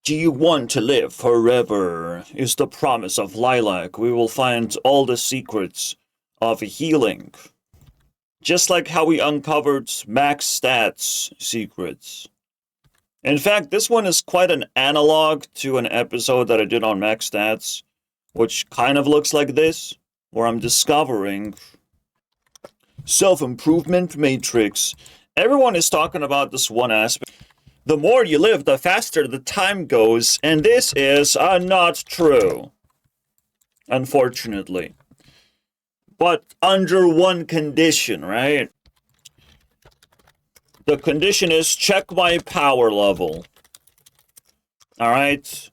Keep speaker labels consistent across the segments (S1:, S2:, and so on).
S1: Do you want to live forever? Is the promise of LILAC. We will find all the secrets of healing. Just like how we uncovered max stats secrets. In fact, this one is quite an analog to an episode that I did on max stats, which kind of looks like this, where I'm discovering self-improvement matrix. Everyone is talking about this one aspect. The more you live, the faster the time goes, and this is not true, unfortunately. But under one condition, right? The condition is check my power level. All right.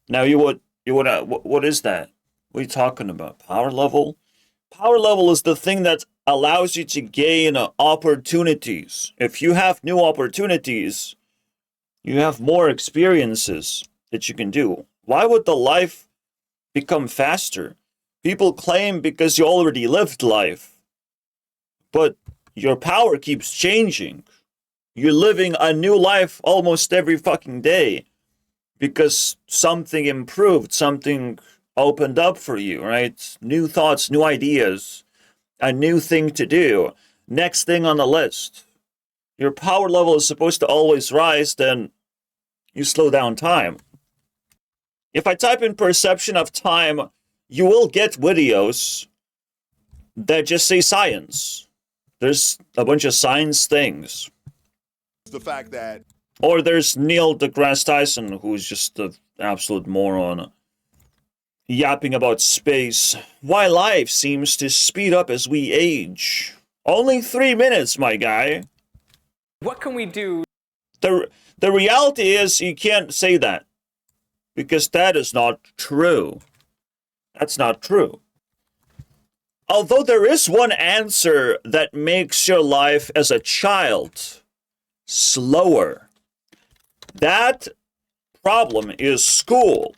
S1: Now what is that? What are you talking about? Power level? Power level is the thing that allows you to gain opportunities. If you have new opportunities, you have more experiences that you can do. Why would the life become faster? People claim because you already lived life. But your power keeps changing. You're living a new life almost every fucking day. Because something improved, something opened up for you, right? New thoughts, new ideas, a new thing to do. Next thing on the list. Your power level is supposed to always rise, then you slow down time. If I type in perception of time, you will get videos that just say science. There's a bunch of science things.
S2: The fact that...
S1: Or there's Neil deGrasse Tyson, who's just an absolute moron, yapping about space. Why life seems to speed up as we age. Only 3 minutes, my guy.
S3: What can we do?
S1: The reality is you can't say that. Because that is not true. That's not true. Although there is one answer that makes your life as a child slower. That problem is school.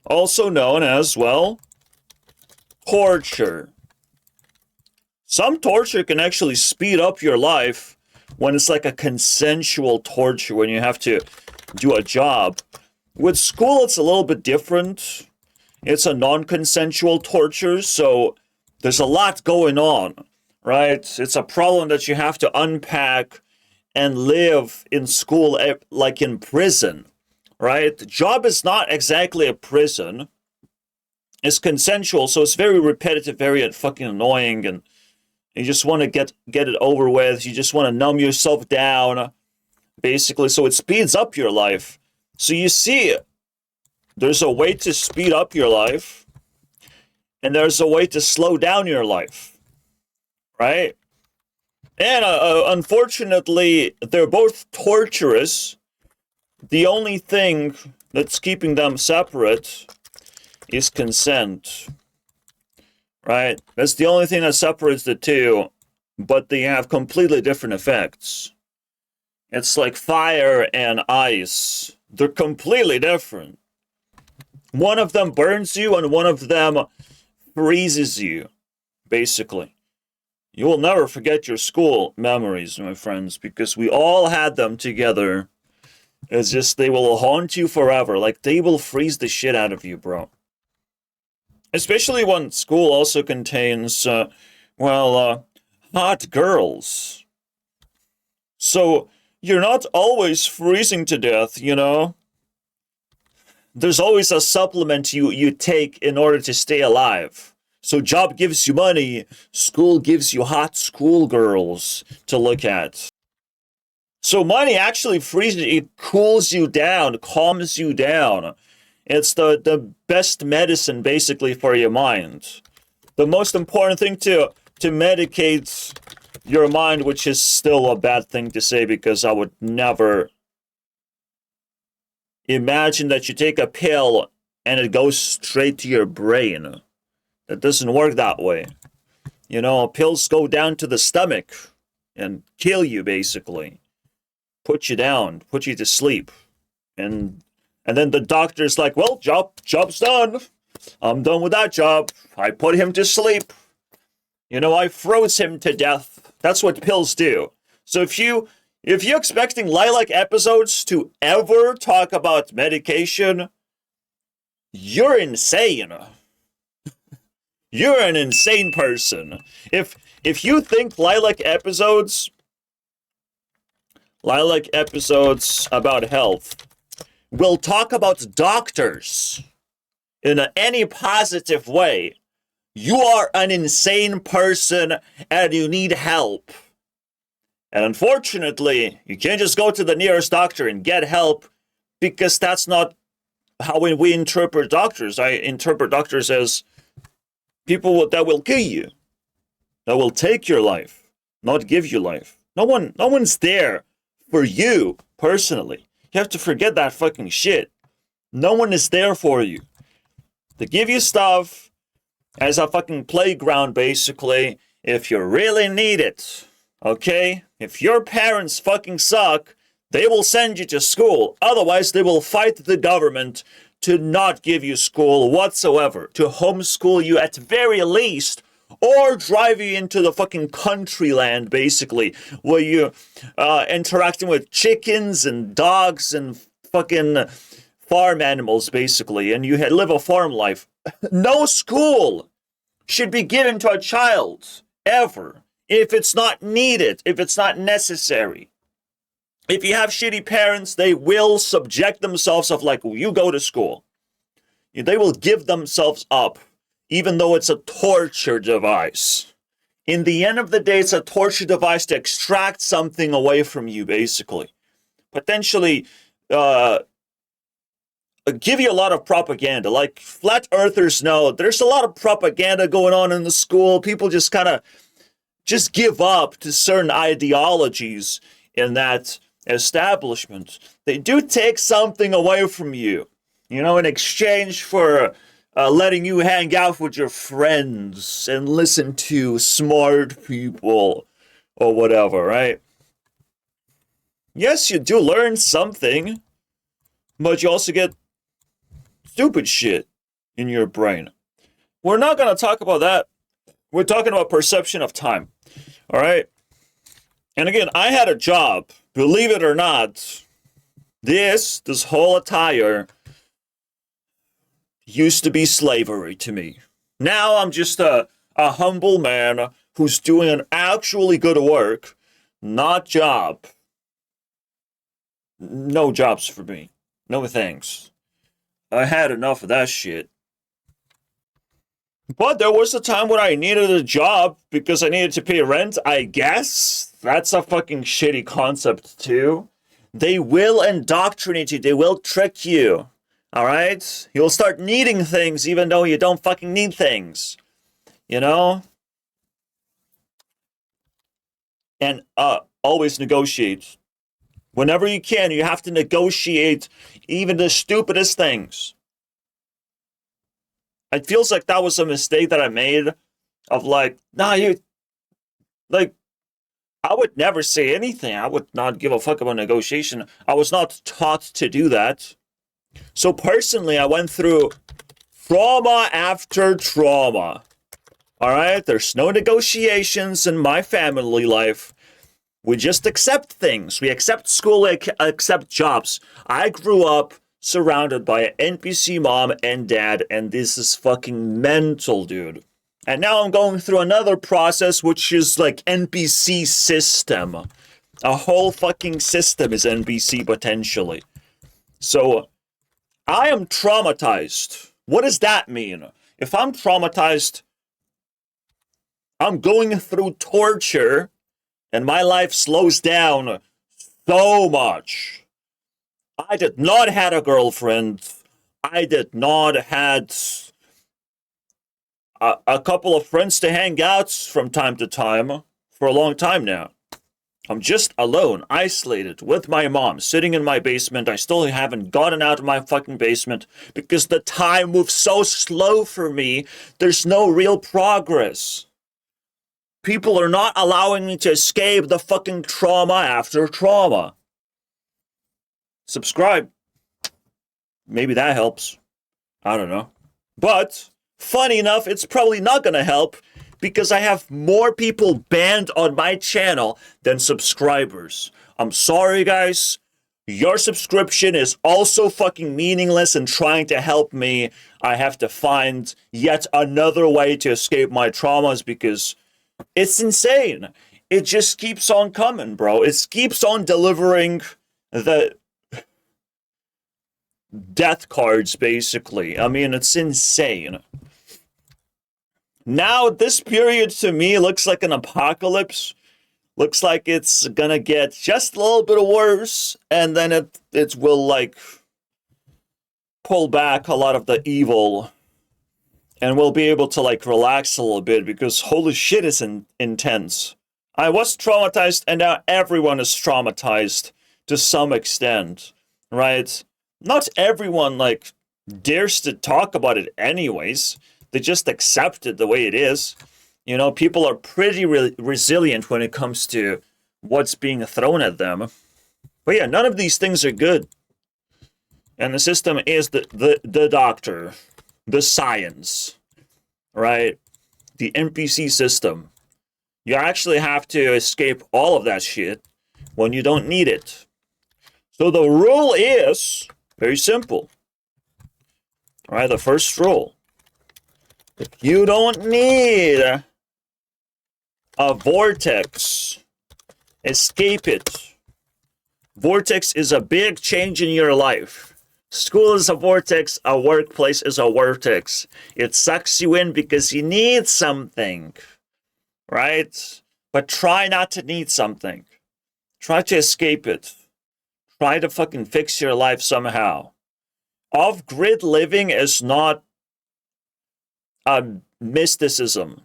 S1: Also known as, well, torture. Some torture can actually speed up your life when it's like a consensual torture, when you have to do a job. With school, it's a little bit different. It's a non-consensual torture, so there's a lot going on, right? It's a problem that you have to unpack and live in school like in prison, right? The job is not exactly a prison. It's consensual, so it's very repetitive, very fucking annoying, and you just want to get it over with. You just want to numb yourself down, basically, so it speeds up your life. So you see, there's a way to speed up your life, and there's a way to slow down your life, right? And unfortunately, they're both torturous. The only thing that's keeping them separate is consent, right? That's the only thing that separates the two, but they have completely different effects. It's like fire and ice. They're completely different. One of them burns you and one of them freezes you, basically. You will never forget your school memories, my friends, because we all had them together. It's just they will haunt you forever. Like, they will freeze the shit out of you, bro. Especially when school also contains, hot girls. So, you're not always freezing to death, you know? There's always a supplement you take in order to stay alive. So job gives you money, school gives you hot schoolgirls to look at. So money actually freezes, it cools you down, calms you down. It's the best medicine, basically, for your mind. The most important thing to medicate your mind, which is still a bad thing to say because I would never imagine that you take a pill and it goes straight to your brain. It doesn't work that way. You know, pills go down to the stomach and kill you, basically. Put you down, put you to sleep. And then the doctor's like, well, job's done. I'm done with that job. I put him to sleep. You know, I froze him to death. That's what pills do. So if you If you're expecting LILAC episodes to ever talk about medication, you're insane. You're an insane person. If you think LILAC episodes about health will talk about doctors in any positive way, you are an insane person and you need help. And unfortunately, you can't just go to the nearest doctor and get help, because that's not how we interpret doctors. I interpret doctors as people that will kill you, that will take your life, not give you life. No one's there for you personally. You have to forget that fucking shit. No one is there for you. They give you stuff as a fucking playground, basically, if you really need it. Okay? If your parents fucking suck, they will send you to school. Otherwise, they will fight the government to not give you school whatsoever, to homeschool you at very least, or drive you into the fucking country land, basically, where you interacting with chickens and dogs and fucking farm animals, basically, and you live a farm life. No school should be given to a child, ever, if it's not needed, if it's not necessary. If you have shitty parents, they will subject themselves of like, you go to school. They will give themselves up, even though it's a torture device. In the end of the day, it's a torture device to extract something away from you, basically. Potentially, give you a lot of propaganda. Like, flat earthers know there's a lot of propaganda going on in the school. People just kind of just give up to certain ideologies in that establishment. They do take something away from you, you know, in exchange for letting you hang out with your friends and listen to smart people or whatever, right? Yes, you do learn something, but you also get stupid shit in your brain. We're not going to talk about that. We're talking about perception of time, all right? And again, I had a job. Believe it or not, this whole attire used to be slavery to me. Now I'm just a humble man who's doing an actually good work, not job. No jobs for me. No thanks. I had enough of that shit. But there was a time when I needed a job because I needed to pay rent, I guess. That's a fucking shitty concept, too. They will indoctrinate you. They will trick you. Alright? You'll start needing things even though you don't fucking need things. You know? And, always negotiate. Whenever you can, you have to negotiate even the stupidest things. It feels like that was a mistake that I made of like, I would never say anything. I would not give a fuck about negotiation. I was not taught to do that. So personally, I went through trauma after trauma. All right? There's no negotiations in my family life. We just accept things. We accept school, we accept jobs. I grew up surrounded by an NPC mom and dad, and this is fucking mental, dude. And now I'm going through another process, which is like NPC system. A whole fucking system is NPC, potentially. So, I am traumatized. What does that mean? If I'm traumatized, I'm going through torture, and my life slows down so much. I did not have a girlfriend. I did not had a couple of friends to hang out from time to time for a long time now. I'm just alone, isolated, with my mom, sitting in my basement. I still haven't gotten out of my fucking basement because the time moves so slow for me. There's no real progress. People are not allowing me to escape the fucking trauma after trauma. Subscribe. Maybe that helps. I don't know. But, funny enough, it's probably not gonna help because I have more people banned on my channel than subscribers. I'm sorry, guys. Your subscription is also fucking meaningless and trying to help me. I have to find yet another way to escape my traumas because it's insane. It just keeps on coming, bro. It keeps on delivering the death cards, basically. I mean, it's insane. Now, this period to me looks like an apocalypse. Looks like it's gonna get just a little bit worse, and then it will, like, pull back a lot of the evil, and we'll be able to, like, relax a little bit, because holy shit, it's intense. I was traumatized, and now everyone is traumatized to some extent, right? Not everyone, like, dares to talk about it anyways. They just accept it the way it is. You know, people are pretty resilient when it comes to what's being thrown at them. But yeah, none of these things are good. And the system is the doctor, the science, right? The NPC system. You actually have to escape all of that shit when you don't need it. So the rule is very simple. All right, the first rule. If you don't need a vortex, escape it. Vortex is a big change in your life. School is a vortex, a workplace is a vortex. It sucks you in because you need something, right? But try not to need something. Try to escape it. Try to fucking fix your life somehow. Off-grid living is not a mysticism.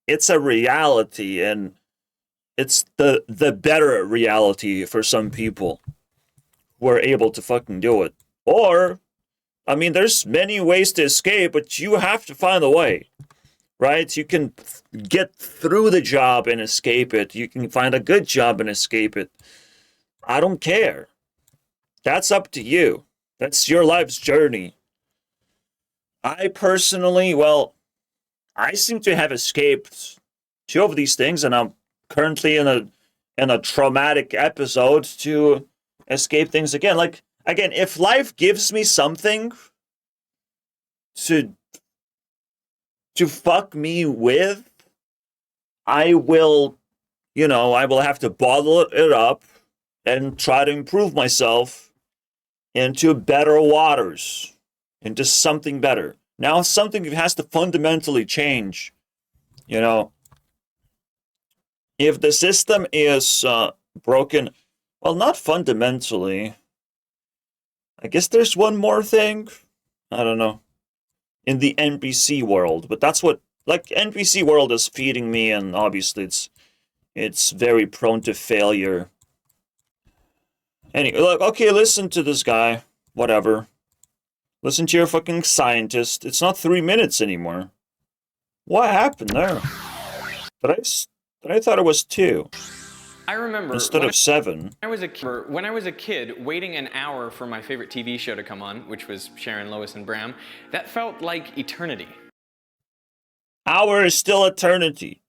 S1: It's a reality, and it's the better reality for some people who are able to fucking do it. Or, I mean, there's many ways to escape, but you have to find a way, right? You can get through the job and escape it. You can find a good job and escape it. I don't care. That's up to you. That's your life's journey. I personally, well, I seem to have escaped two of these things, and I'm currently in a traumatic episode to escape things again. Like, again, if life gives me something to fuck me with, I will, I will have to bottle it up and try to improve myself into better waters, into something better. Now, something has to fundamentally change. If the system is broken, well, not fundamentally. I guess there's one more thing. I don't know. In the NPC world, but that's what, like, NPC world is feeding me, and obviously it's very prone to failure. Anyway, look, okay, listen to this guy. Whatever. Listen to your fucking scientist. It's not 3 minutes anymore. What happened there? But I thought it was 2.
S3: I remember
S1: instead of 7.
S3: When I was a kid, waiting an hour for my favorite TV show to come on, which was Sharon, Lois, and Bram, that felt like eternity.
S1: Hour is still eternity.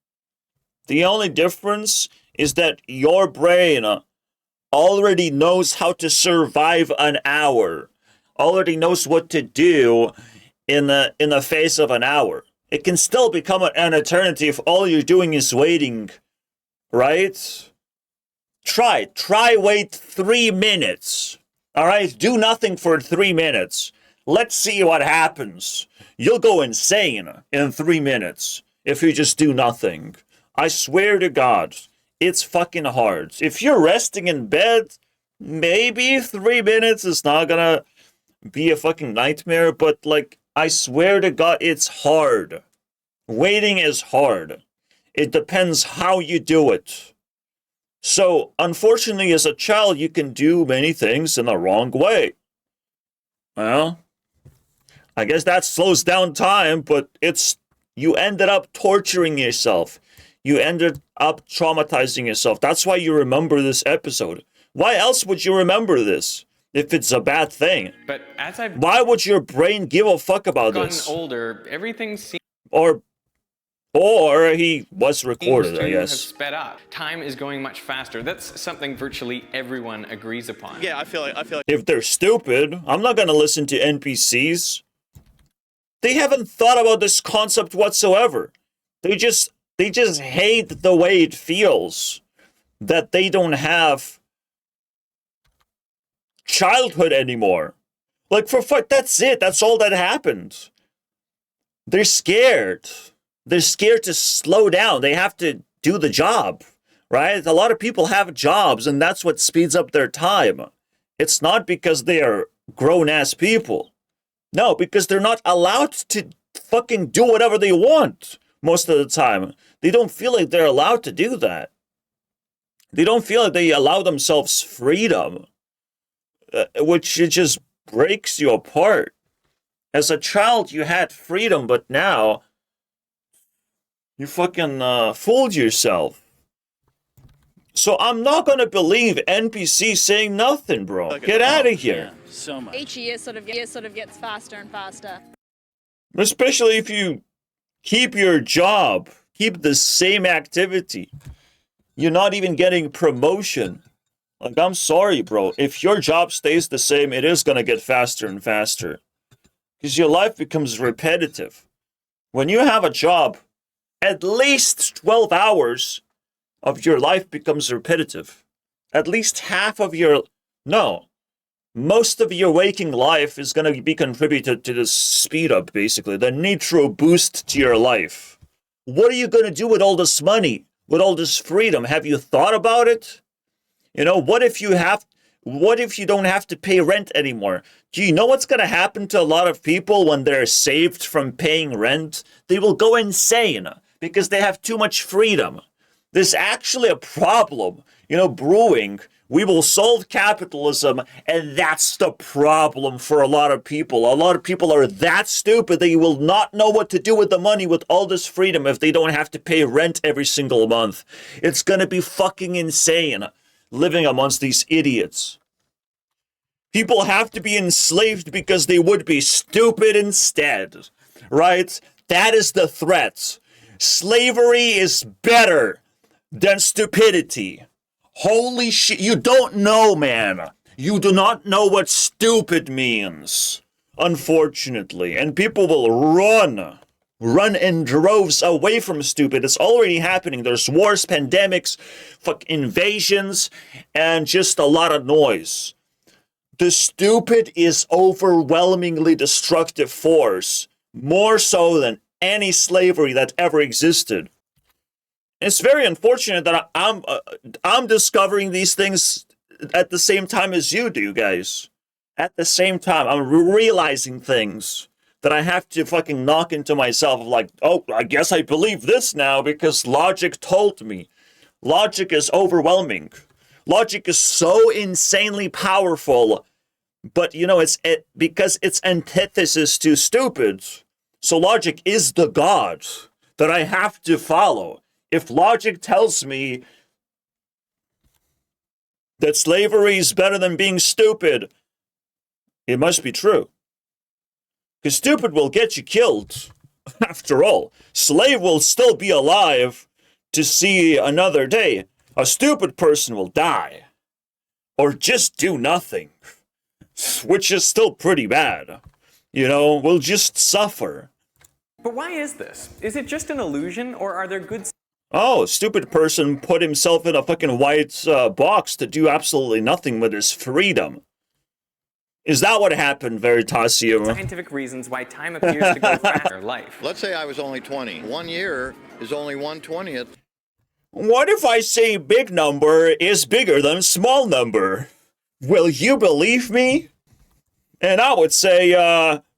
S1: The only difference is that your brain already knows how to survive an hour. Already knows what to do in the face of an hour. It can still become an eternity if all you're doing is waiting, right? Try wait 3 minutes. All right, do nothing for 3 minutes. Let's see what happens. You'll go insane in 3 minutes if you just do nothing. I swear to God, it's fucking hard. If you're resting in bed, maybe 3 minutes is not gonna be a fucking nightmare, but, like, I swear to God, it's hard. Waiting is hard. It depends how you do it. So, unfortunately, as a child, you can do many things in the wrong way. Well, I guess that slows down time, but you ended up torturing yourself. You ended up traumatizing yourself. That's why you remember this episode. Why else would you remember this if it's a bad thing?
S3: But as I've
S1: why would your brain give a fuck about
S3: gotten
S1: this?
S3: older, everything seems...
S1: Or Or he was recorded, I
S3: Have
S1: guess.
S3: sped up. Time is going much faster. That's something virtually everyone agrees upon.
S4: Yeah, I feel like
S1: If they're stupid, I'm not gonna listen to NPCs. They haven't thought about this concept whatsoever. They just hate the way it feels that they don't have childhood anymore. Like, for fuck, that's it. That's all that happened. They're scared. They're scared to slow down. They have to do the job, right? A lot of people have jobs, and that's what speeds up their time. It's not because they are grown-ass people. No, because they're not allowed to fucking do whatever they want most of the time. They don't feel like they're allowed to do that. They don't feel like they allow themselves freedom, which it just breaks you apart. As a child, you had freedom, but now you fucking fooled yourself. So I'm not gonna believe NPC saying nothing, bro. Get out of here.
S4: yeah, so much.
S5: Each year sort of gets faster and faster.
S1: Especially if you keep your job, keep the same activity. You're not even getting promotion. Like, I'm sorry, bro. If your job stays the same, it is gonna get faster and faster. Because your life becomes repetitive. When you have a job, at least 12 hours of your life becomes repetitive. At least half of your... No. Most of your waking life is going to be contributed to the speed up, basically. The nitro boost to your life. What are you going to do with all this money? With all this freedom? Have you thought about it? You know, what if you don't have to pay rent anymore? Do you know what's going to happen to a lot of people when they're saved from paying rent? They will go insane because they have too much freedom. There's actually a problem, brewing. We will solve capitalism, and that's the problem for a lot of people. A lot of people are that stupid they will not know what to do with the money with all this freedom if they don't have to pay rent every single month. It's gonna be fucking insane living amongst these idiots. People have to be enslaved because they would be stupid instead, right? That is the threat. Slavery is better than stupidity. Holy shit, you don't know, man. You do not know what stupid means, unfortunately. And people will run in droves away from stupid. It's already happening. There's wars, pandemics, invasions, and just a lot of noise. The stupid is overwhelmingly destructive force, more so than any slavery that ever existed. It's very unfortunate that I'm discovering these things at the same time as you do, guys. At the same time, I'm realizing things that I have to fucking knock into myself of like, oh, I guess I believe this now because logic told me. Logic is overwhelming. Logic is so insanely powerful, but because it's antithesis to stupid. So logic is the god that I have to follow. If logic tells me that slavery is better than being stupid, it must be true. Because stupid will get you killed. After all, slave will still be alive to see another day. A stupid person will die. Or just do nothing. Which is still pretty bad. Will just suffer.
S3: But why is this? Is it just an illusion, or are there good...
S1: Oh, stupid person put himself in a fucking white box to do absolutely nothing with his freedom. Is that what happened, Veritasium?
S3: scientific reasons why time appears to go faster in life?
S6: Let's say I was only 20. 1 year is only 1/20th.
S1: What if I say big number is bigger than small number? Will you believe me? And I would say,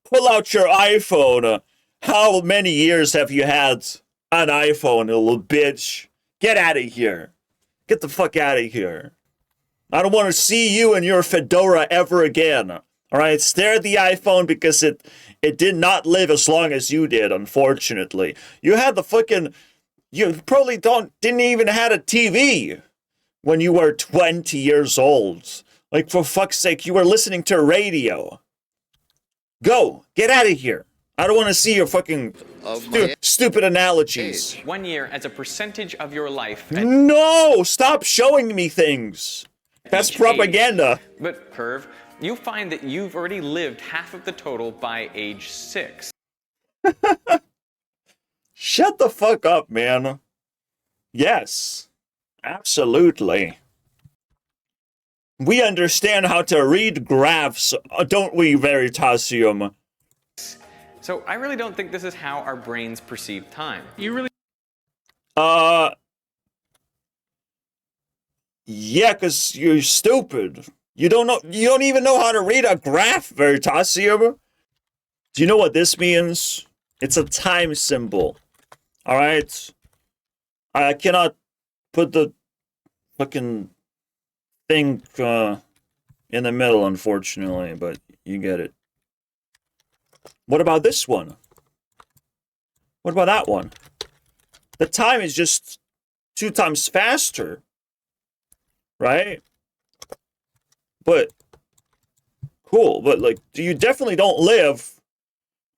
S1: pull out your iPhone. How many years have you had an iPhone, you little bitch? Get out of here. Get the fuck out of here. I don't want to see you and your fedora ever again. All right, stare at the iPhone because it did not live as long as you did, unfortunately. You had the fucking... You probably didn't even had a TV when you were 20 years old. Like, for fuck's sake, you were listening to radio. Go, get out of here. I don't want to see your fucking
S6: Of my
S1: stupid analogies.
S3: 1 year as a percentage of your life at
S1: No! Stop showing me things. That's
S3: each
S1: propaganda.
S3: age. But, Perv, you'll find that you've already lived half of the total by age 6.
S1: Shut the fuck up, man. Yes. Absolutely. We understand how to read graphs, don't we, Veritasium?
S3: So I really don't think this is how our brains perceive time.
S1: Yeah, because you're stupid. You don't even know how to read a graph, Veritasium. Do you know what this means? It's a time symbol. Alright? I cannot put the fucking thing in the middle, unfortunately, but you get it. What about this one? What about that one? The time is just 2 times faster. Right? But, cool, but like, you definitely don't live.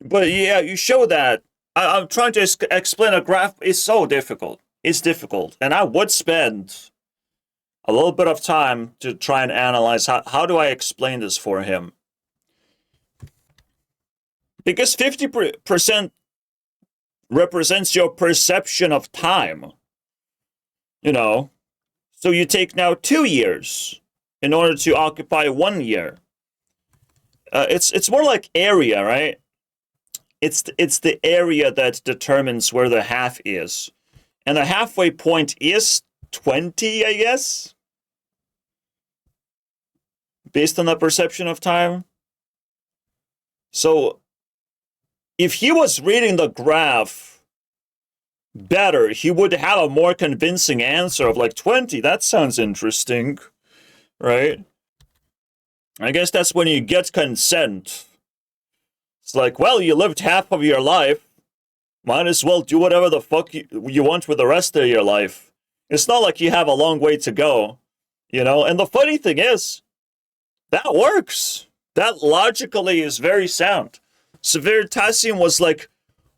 S1: But yeah, you show that. I'm trying to explain a graph. It's so difficult. It's difficult. And I would spend a little bit of time to try and analyze how do I explain this for him. Because 50% represents your perception of time. You know? So you take now 2 years in order to occupy 1 year. It's more like area, right? It's the area that determines where the half is. And the halfway point is 20, I guess? Based on the perception of time. So, if he was reading the graph better, he would have a more convincing answer of like 20. That sounds interesting, right? I guess that's when you get consent. It's like, well, you lived half of your life. Might as well do whatever the fuck you want with the rest of your life. It's not like you have a long way to go, you know? And the funny thing is, that works. That logically is very sound. Veritasium was like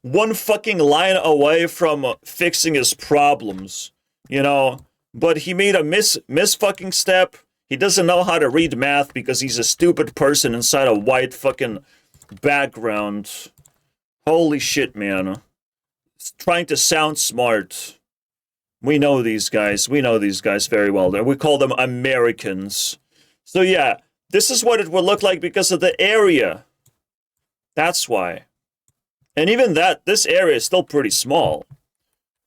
S1: one fucking line away from fixing his problems, you know? But he made a miss fucking step. He doesn't know how to read math because he's a stupid person inside a white fucking background. Holy shit, man. He's trying to sound smart. We know these guys. We know these guys very well. We call them Americans. So yeah, this is what it would look like because of the area. That's why. And even that, this area is still pretty small,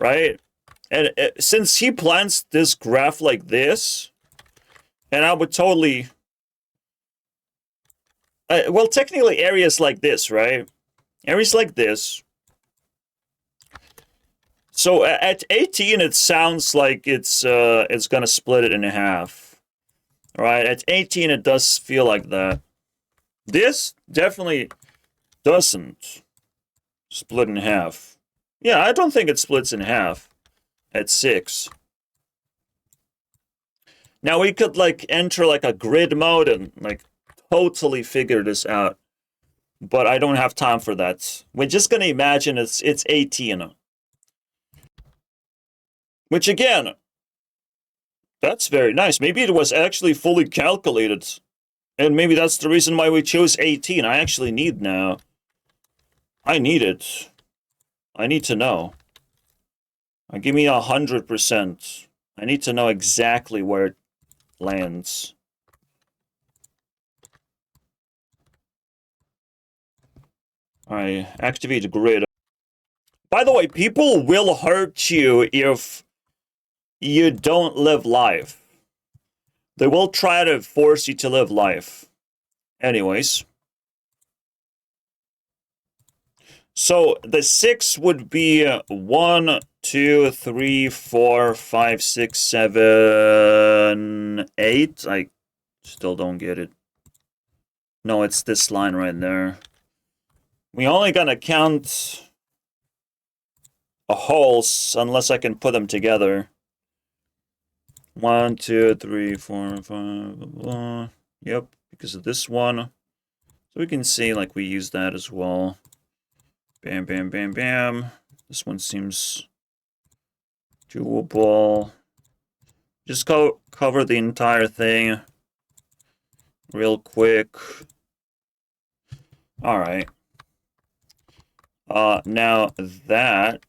S1: right? And since he plants this graph like this, and I would totally... well, technically areas like this, right? Areas like this. So at 18, it sounds like it's gonna split it in half. Right? At 18, it does feel like that. This definitely doesn't split in half. Yeah, I don't think it splits in half at 6. Now we could like enter like a grid mode and like totally figure this out. But I don't have time for that. We're just gonna imagine it's 18. Which again, that's very nice. Maybe it was actually fully calculated. And maybe that's the reason why we chose 18. I actually need now. I need it. I need to know. Give me 100%. I need to know exactly where it lands. I activate grid. By the way, people will hurt you if you don't live life. They will try to force you to live life. Anyways. So the 6 would be 1, 2, 3, 4, 5, 6, 7, 8. I still don't get it. No, it's this line right there. We only gonna count holes unless I can put them together. 1, 2, 3, 4, 5, yep, because of this one. So we can see like we use that as well. Bam, bam, bam, bam. This one seems doable. Just cover the entire thing real quick. All right. Now that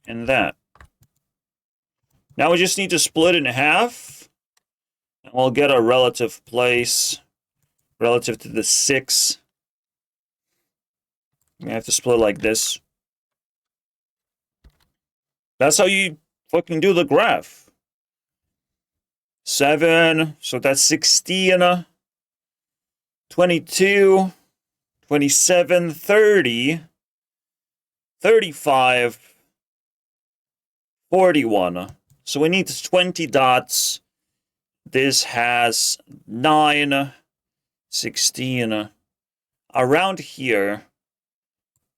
S1: and that. Now we just need to split it in half, and we'll get a relative place relative to the 6. We have to split like this. That's how you fucking do the graph. 7, so that's 16, 22, 27, 30, 35, 41. So we need 20 dots. This has 9, 16. Around here,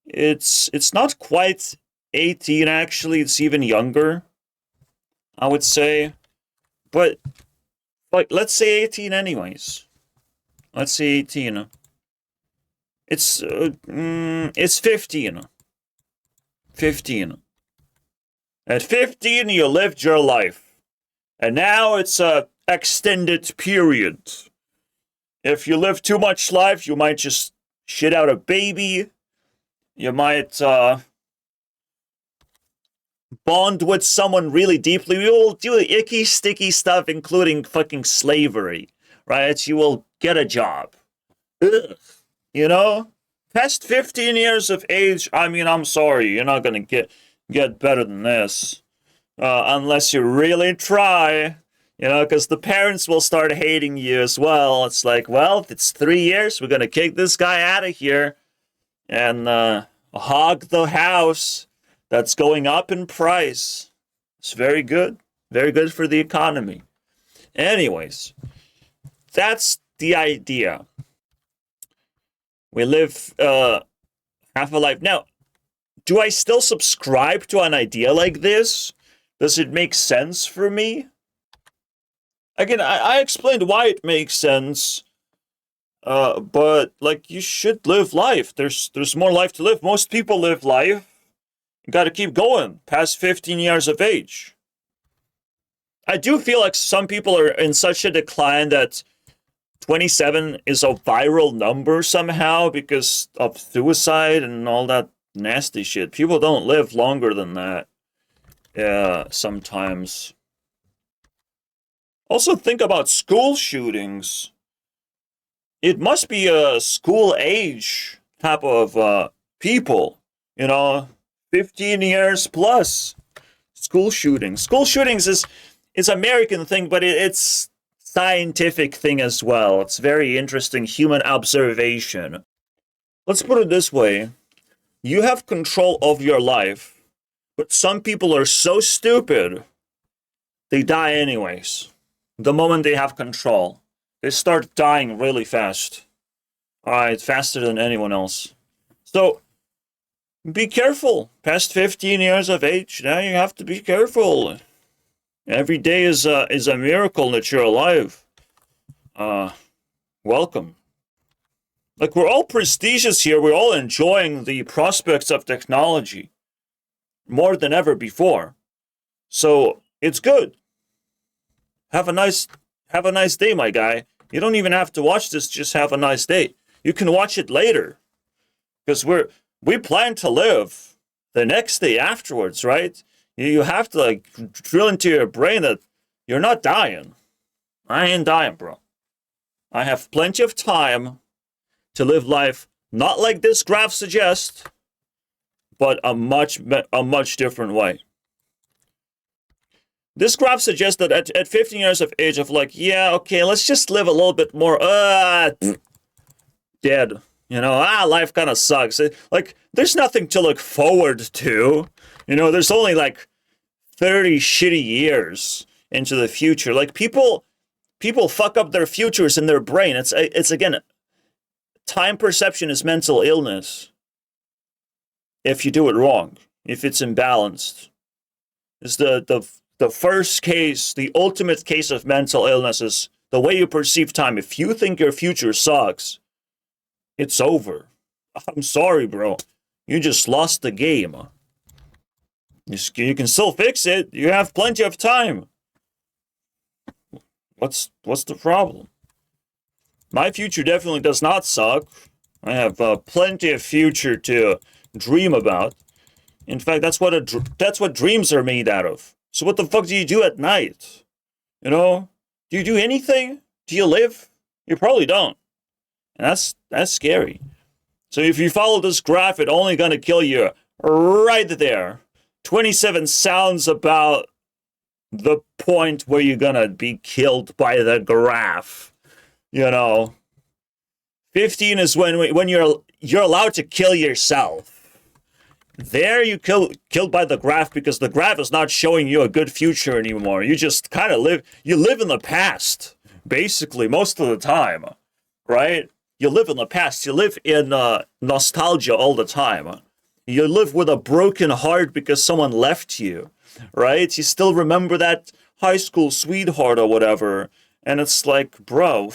S1: it's not quite 18 actually. It's even younger, I would say. But let's say 18 anyways. Let's say 18. It's 15. 15. At 15, you lived your life. And now it's a extended period. If you live too much life, you might just shit out a baby. You might bond with someone really deeply. You will do icky, sticky stuff, including fucking slavery, right? You will get a job. Ugh. You know? Past 15 years of age, I mean, I'm sorry, you're not gonna get better than this. Unless you really try, you know, because the parents will start hating you as well. It's like, well, if it's 3 years, we're gonna kick this guy out of here and hog the house that's going up in price. It's very good for the economy. Anyways, that's the idea. We live half a life. Now, do I still subscribe to an idea like this? Does it make sense for me? Again, I explained why it makes sense. But, like, you should live life. There's more life to live. Most people live life. You gotta keep going past 15 years of age. I do feel like some people are in such a decline that 27 is a viral number somehow because of suicide and all that nasty shit. People don't live longer than that. Sometimes. Also think about school shootings. It must be a school age type of people, you know, 15 years plus. School shootings. School shootings is American thing, but it's scientific thing as well. It's very interesting human observation. Let's put it this way. You have control of your life, but some people are so stupid, they die anyways. The moment they have control, they start dying really fast. Alright, faster than anyone else. So, be careful. Past 15 years of age, now you have to be careful. Every day is a miracle that you're alive. Welcome. Like, we're all prestigious here. We're all enjoying the prospects of technology more than ever before. So, it's good. Have a nice day, my guy. You don't even have to watch this, just have a nice day. You can watch it later. Because we plan to live the next day afterwards, right? You have to, like, drill into your brain that you're not dying. I ain't dying, bro. I have plenty of time to live life not like this graph suggests, but a much different way. This graph suggests that at 15 years of age, of like, yeah, okay, let's just live a little bit more. Dead. You know, life kind of sucks. Like, there's nothing to look forward to. You know, there's only like 30 shitty years into the future. Like, people fuck up their futures in their brain. It's again, time perception is mental illness. If you do it wrong, if it's imbalanced, it's the first case, the ultimate case of mental illness is the way you perceive time. If you think your future sucks, it's over. I'm sorry, bro. You just lost the game. You can still fix it. You have plenty of time. What's the problem? My future definitely does not suck. I have plenty of future to dream about. In fact, that's what dreams are made out of. So what the fuck do you do at night? You know? Do you do anything? Do you live? You probably don't. And that's scary. So if you follow this graph, it's only gonna kill you right there. 27 sounds about the point where you're gonna be killed by the graph. You know. 15 is when you're allowed to kill yourself. There you killed by the graph because the graph is not showing you a good future anymore. You just kind of live in the past, basically, most of the time, right? You live in the past. You live in nostalgia all the time. You live with a broken heart because someone left you, right? You still remember that high school sweetheart or whatever. And it's like, bro,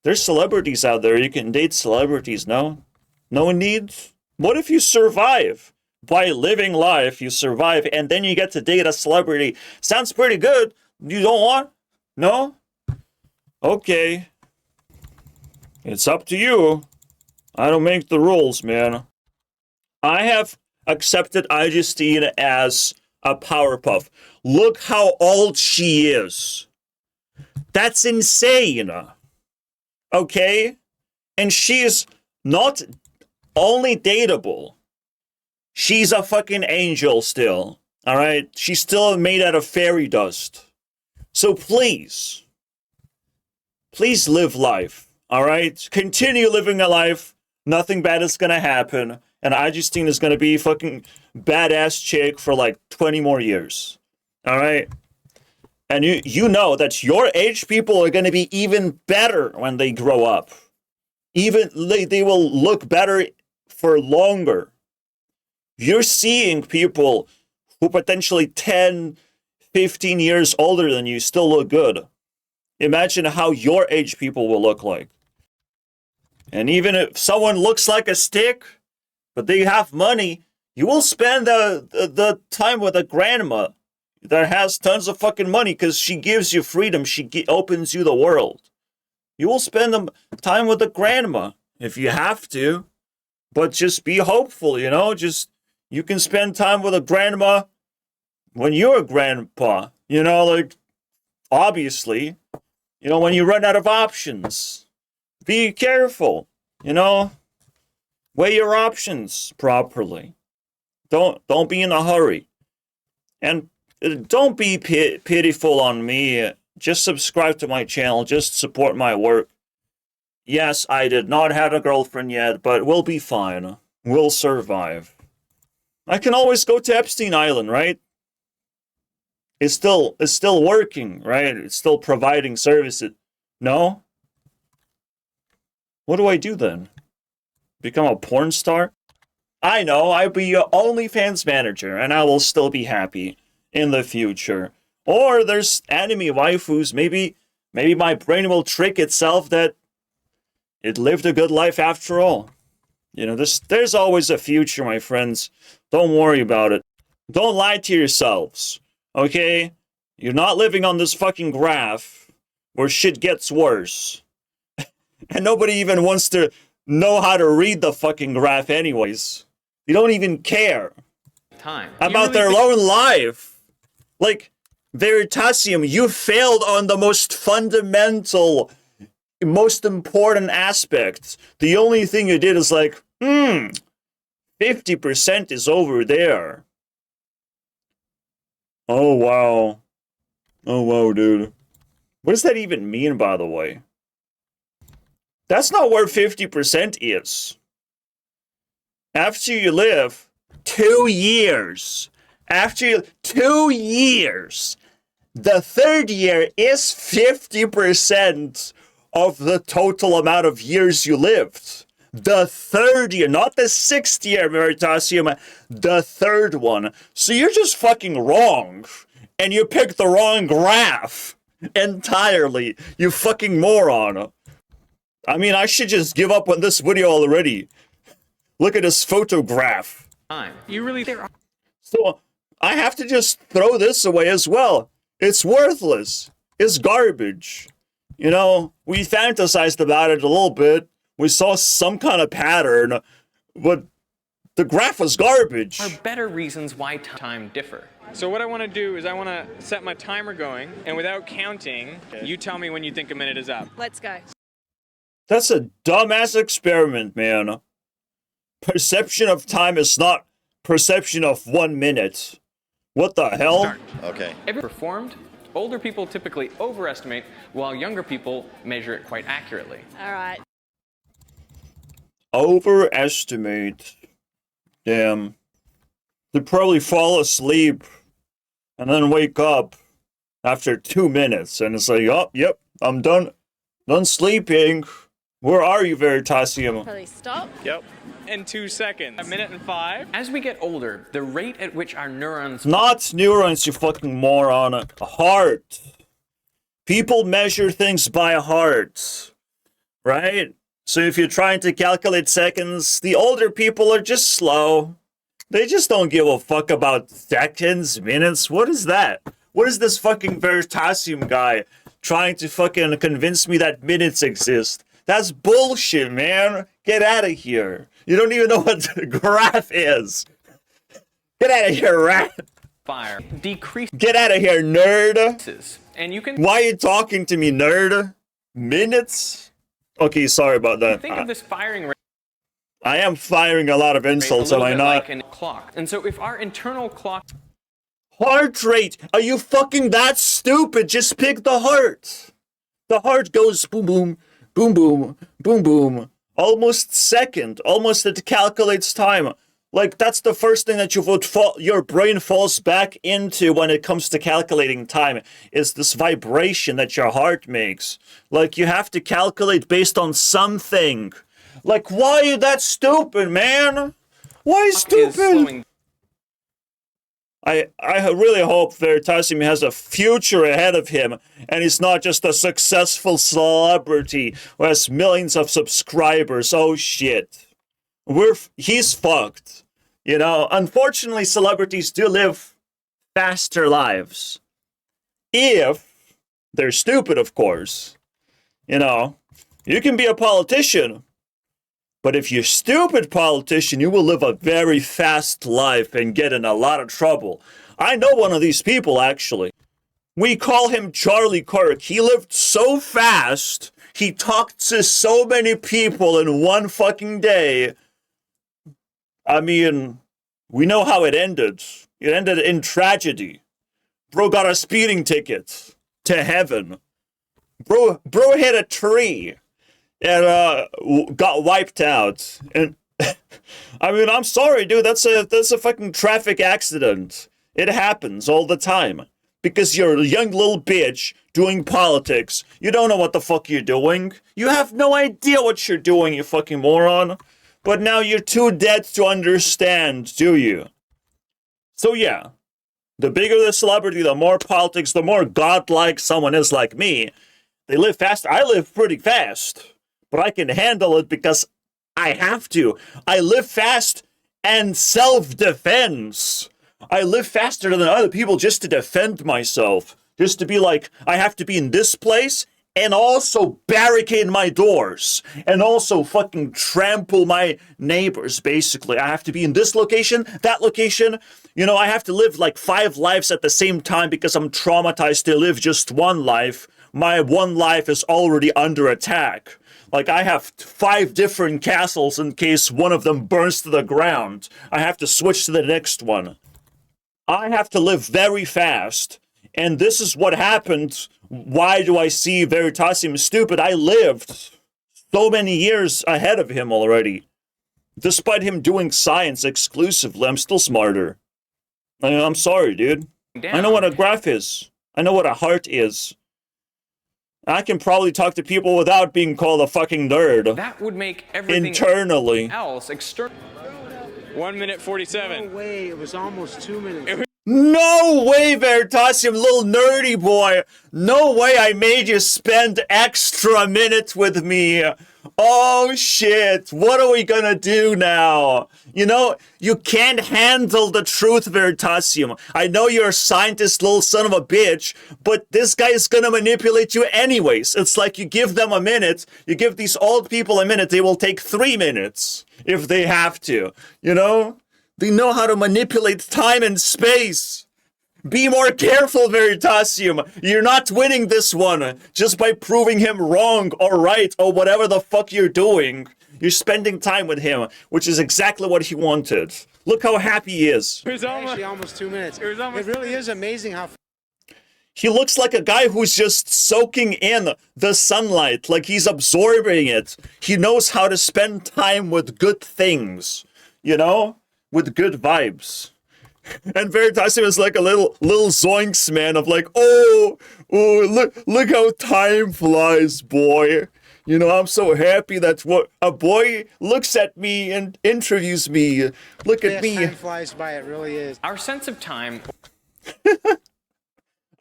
S1: there's celebrities out there. You can date celebrities, no? No one needs? What if you survive? By living life, you survive, and then you get to date a celebrity. Sounds pretty good. You don't want? No? Okay. It's up to you. I don't make the rules, man. I have accepted Augustine as a Powerpuff. Look how old she is. That's insane. Okay? And she's not only dateable. She's a fucking angel still. Alright? She's still made out of fairy dust. So please live life. Alright? Continue living a life. Nothing bad is gonna happen. And Augustine is gonna be fucking badass chick for like 20 more years. Alright? And you know that your age people are gonna be even better when they grow up. Even they will look better for longer. You're seeing people who potentially 10, 15 years older than you still look good. Imagine how your age people will look like. And even if someone looks like a stick, but they have money, you will spend the time with a grandma that has tons of fucking money because she gives you freedom. She opens you the world. You will spend the time with the grandma if you have to, but just be hopeful, you know? You can spend time with a grandma when you're a grandpa, you know, like, obviously, you know, when you run out of options. Be careful, you know? Weigh your options properly. Don't be in a hurry. And don't be pitiful on me. Just subscribe to my channel. Just support my work. Yes, I did not have a girlfriend yet, but we'll be fine. We'll survive. I can always go to Epstein Island, right? It's still working, right? It's still providing services. No? What do I do then? Become a porn star? I know, I'll be your OnlyFans manager, and I will still be happy in the future. Or there's anime waifus. Maybe my brain will trick itself that it lived a good life after all. You know, there's always a future, my friends. Don't worry about it. Don't lie to yourselves, okay? You're not living on this fucking graph where shit gets worse. And nobody even wants to know how to read the fucking graph anyways. You don't even care about their own life. Like, Veritasium, you failed on the most fundamental, most important aspect. The only thing you did is like, 50% is over there. Oh, wow. Oh, wow, dude. What does that even mean, by the way? That's not where 50% is. After you live 2 years, the third year is 50% of the total amount of years you lived. The third year, not the sixth year, Veritasium, the third one. So you're just fucking wrong. And you picked the wrong graph entirely, you fucking moron. I mean, I should just give up on this video already. Look at this photograph.
S3: time. You really there are
S1: So I have to just throw this away as well. It's worthless. It's garbage. You know, we fantasized about it a little bit. We saw some kind of pattern, but the graph was garbage.
S3: better reasons why time differ. So what I want to do is I want to set my timer going, and without counting, you tell me when you think a minute is up.
S5: Let's go.
S1: That's a dumbass experiment, man. Perception of time is not perception of 1 minute. What the hell?
S3: Start.
S6: Okay.
S3: Ever performed? Older people typically overestimate, while younger people measure it quite accurately.
S5: All right.
S1: Overestimate. Damn. They probably fall asleep and then wake up after 2 minutes and it's like, oh, yep, I'm done sleeping. Where are you, Veritasium?
S5: Probably stop.
S3: Yep. In 2 seconds. A minute and 5. As we get older, the rate at which our neurons...
S1: Not neurons, you fucking moron. A heart. People measure things by heart. Right? So if you're trying to calculate seconds, the older people are just slow. They just don't give a fuck about seconds, minutes. What is that? What is this fucking Veritasium guy trying to fucking convince me that minutes exist? That's bullshit, man. Get out of here. You don't even know what the graph is. Get out of here, rat.
S3: Fire decreases.
S1: Get out of here, nerd.
S3: And you can
S1: Why are you talking to me, nerd? Minutes? Okay, sorry about that.
S3: think of this firing rate
S1: I am firing a lot of
S3: a
S1: insults,
S3: little
S1: am I
S3: bit
S1: not?
S3: like a clock. And so if our internal clock...
S1: Heart rate! Are you fucking that stupid? Just pick the heart. The heart goes boom, boom, boom, boom, boom, boom. Almost second. Almost it calculates time. Like, that's the first thing that your brain falls back into when it comes to calculating time, is this vibration that your heart makes. Like, you have to calculate based on something. Like, why are you that stupid, man? Why
S3: is
S1: stupid?
S3: slowing
S1: I really hope Veritasium has a future ahead of him, and he's not just a successful celebrity who has millions of subscribers. Oh shit. He's fucked. You know, unfortunately, celebrities do live faster lives. If they're stupid, of course. You know, you can be a politician, but if you're a stupid politician, you will live a very fast life and get in a lot of trouble. I know one of these people, actually. We call him Charlie Kirk. He lived so fast, he talked to so many people in one fucking day. I mean, we know how it ended. It ended in tragedy. Bro got a speeding ticket to heaven. Bro hit a tree and got wiped out. And I mean, I'm sorry, dude. That's a fucking traffic accident. It happens all the time because you're a young little bitch doing politics. You don't know what the fuck you're doing. You have no idea what you're doing, you fucking moron. But now you're too dead to understand, do you? So yeah, the bigger the celebrity, the more politics, the more godlike someone is like me. They live fast. I live pretty fast, but I can handle it because I have to. I live fast and self-defense. I live faster than other people just to defend myself. Just to be like, I have to be in this place and also barricade my doors and also fucking trample my neighbors, basically. I have to be in this location, that location. You know, I have to live like 5 lives at the same time because I'm traumatized to live just one life. My one life is already under attack. Like, I have 5 different castles in case one of them burns to the ground. I have to switch to the next one. I have to live very fast. And this is what happened. Why do I see Veritasium stupid? I lived so many years ahead of him already. Despite him doing science exclusively, I'm still smarter. I'm sorry, dude. I know what a graph is. I know what a heart is. I can probably talk to people without being called a fucking nerd.
S3: That would make everything
S1: internally
S3: else external. 1 minute 47.
S4: No way, it was almost 2 minutes.
S1: No way, Veritasium, little nerdy boy. No way I made you spend extra minutes with me. oh shit, what are we gonna do now? You know, you can't handle the truth, Veritasium. I know you're a scientist, little son of a bitch, but this guy is gonna manipulate you anyways. It's like you give them a minute, you give these old people a minute, they will take 3 minutes if they have to, you know? They know how to manipulate time and space. Be more careful, Veritasium. You're not winning this one just by proving him wrong or right or whatever the fuck you're doing. You're spending time with him, which is exactly what he wanted. Look how happy he is.
S4: It was actually almost 2 minutes. It really is amazing how.
S1: He looks like a guy who's just soaking in the sunlight, like he's absorbing it. He knows how to spend time with good things, you know, with good vibes. And Veritasium is like a little zoinks man of like, oh, look how time flies, boy. You know, I'm so happy that a boy looks at me and interviews me. Look at me.
S4: Time flies by, it really is.
S3: Our sense of time.